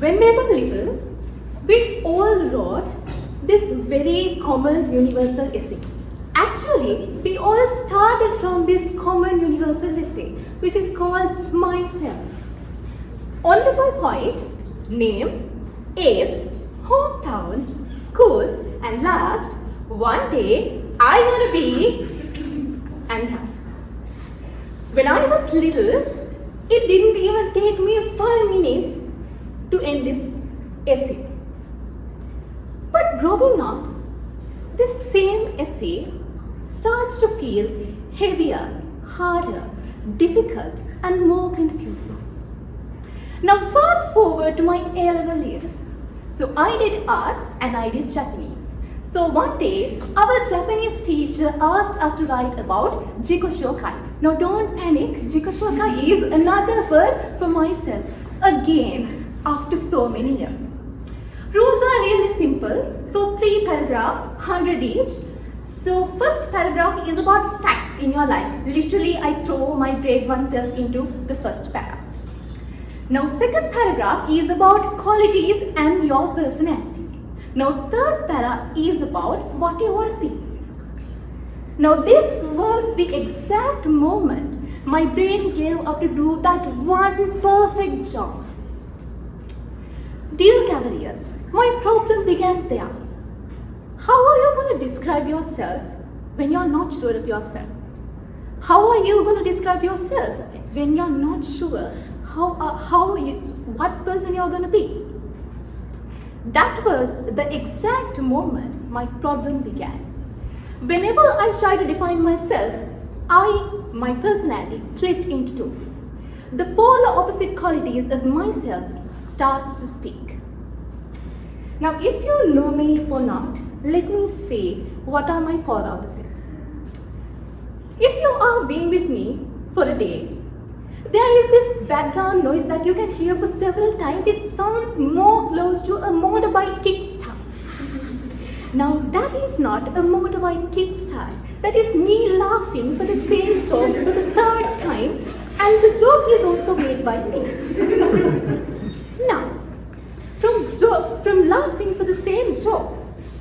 When we were little, we all wrote this very common universal essay. Actually, we all started from this common universal essay, which is called myself. Only one point: name, age, hometown, school, and last, one day I want to be, and now. When I was little, it didn't even take me 5 minutes to end this essay. But growing up, this same essay starts to feel heavier, harder, difficult, and more confusing. Now fast forward to my A-level years. So I did arts and I did Japanese. So one day, our Japanese teacher asked us to write about jikoshokai. Now don't panic, jikoshokai is another word for myself, again, after so many years. Rules are really simple. So 3 paragraphs, 100 each. So first paragraph is about facts in your life. Literally, I throw my grade 1 self into the first paragraph. Now second paragraph is about qualities and your personality. Now third para is about what you want to be. Now this was the exact moment my brain gave up to do that one perfect job. Dear Cavaliers, my problem began there. How are you going to describe yourself when you're not sure of yourself? How are you going to describe yourself when you're not sure what person you're going to be? That was the exact moment my problem began. Whenever I try to define myself, my personality slipped into two. The polar opposite qualities of myself starts to speak. Now, if you know me or not, let me say what are my polar opposites. If you are being with me for a day, there is this background noise that you can hear for several times. It sounds more close to a motorbike kickstart. Now that is not a motorbike kickstart. That is me laughing for the same joke for the 3rd time, and the joke is also made by me. Now, from laughing for the same joke,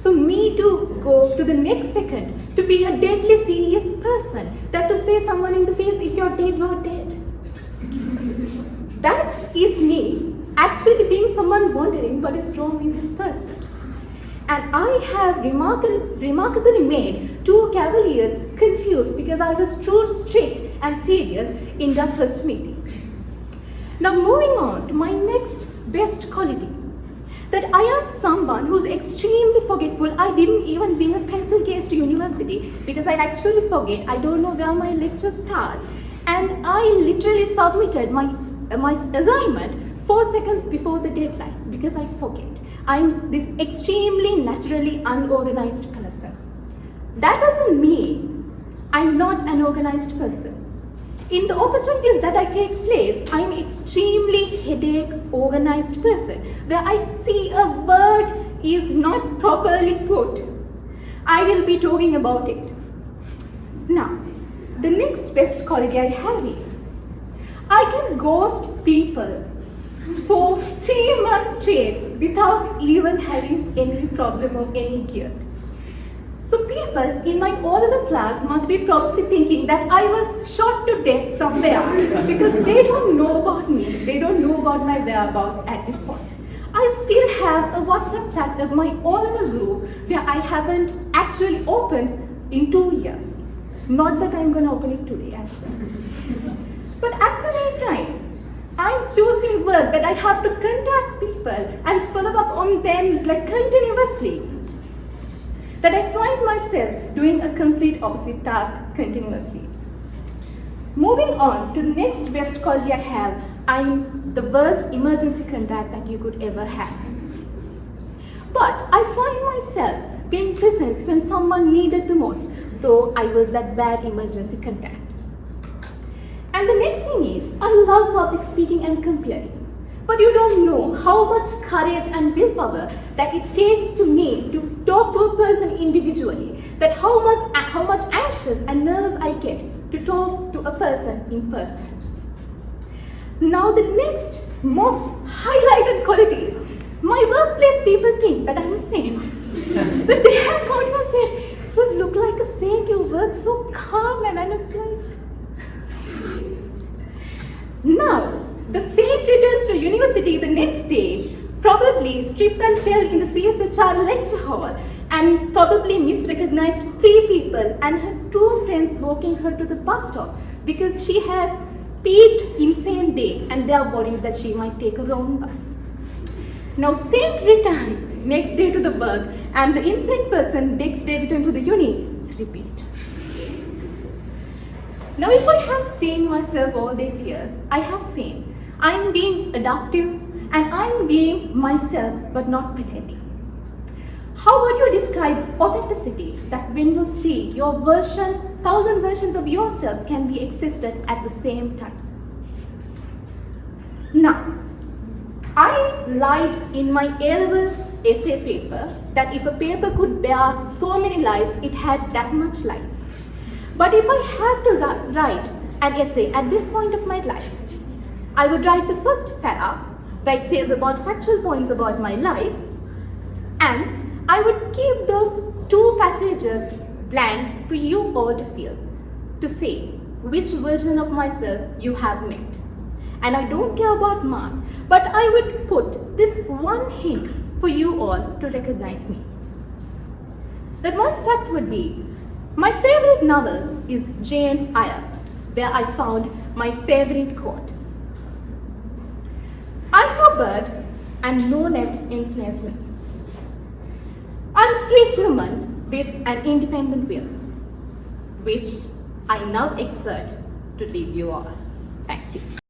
for me to go to the next second to be a deadly serious person, that to say someone in the face, if you're dead, you're dead. That is me actually being someone wondering what is wrong with this person. And I have remarkably made 2 Cavaliers confused because I was too strict and serious in their first meeting. Now moving on to my next best quality, that I am someone who's extremely forgetful. I didn't even bring a pencil case to university because I actually forget. I don't know where my lecture starts. And I literally submitted my assignment 4 seconds before the deadline because I forget. I'm this extremely naturally unorganized person. That doesn't mean I'm not an organized person. In the opportunities that I take place, I'm extremely headache organized person. Where I see a word is not properly put, I will be talking about it. Now, the next best quality I have is I can ghost people for 3 months straight without even having any problem or any guilt. So people in my O-level class must be probably thinking that I was shot to death somewhere because they don't know about me. They don't know about my whereabouts at this point. I still have a WhatsApp chat of my O-level group where I haven't actually opened in 2 years. Not that I'm going to open it today as well. But at the same time, I'm choosing work that I have to contact people and follow up on them like continuously. That I find myself doing a complete opposite task continuously. Moving on to the next best quality I have, I'm the worst emergency contact that you could ever have. But I find myself being present when someone needed the most, though I was that bad emergency contact. And the next thing is, I love public speaking and comparing. But you don't know how much courage and willpower that it takes to me to talk to a person individually, that how much anxious and nervous I get to talk to a person in person. Now the next most highlighted quality is, my workplace people think that I'm a saint. But they have come and said, you look like a saint, you work so calm, and it's like... Now, the saint returns to university the next day, probably tripped and fell in the CSHR lecture hall, and probably misrecognized 3 people and her 2 friends walking her to the bus stop because she has peaked insane day and they are worried that she might take a wrong bus. Now saint returns next day to the work and the insane person next day return to the uni. Repeat. Now if I have seen myself all these years, I have seen I am being adaptive and I am being myself but not pretending. How would you describe authenticity, that when you see your version, 1,000 versions of yourself can be existed at the same time? Now, I lied in my A-level essay paper that if a paper could bear so many lies, it had that much lies. But if I had to write an essay at this point of my life, I would write the first para, where it says about factual points about my life, and I would keep those 2 passages blank for you all to fill, to say which version of myself you have met. And I don't care about marks, but I would put this one hint for you all to recognize me. That one fact would be, my favorite novel is Jane Eyre, where I found my favorite quote. I'm no bird and no net ensnares me. I'm free human with an independent will, which I now exert to leave you all. Thanks to you.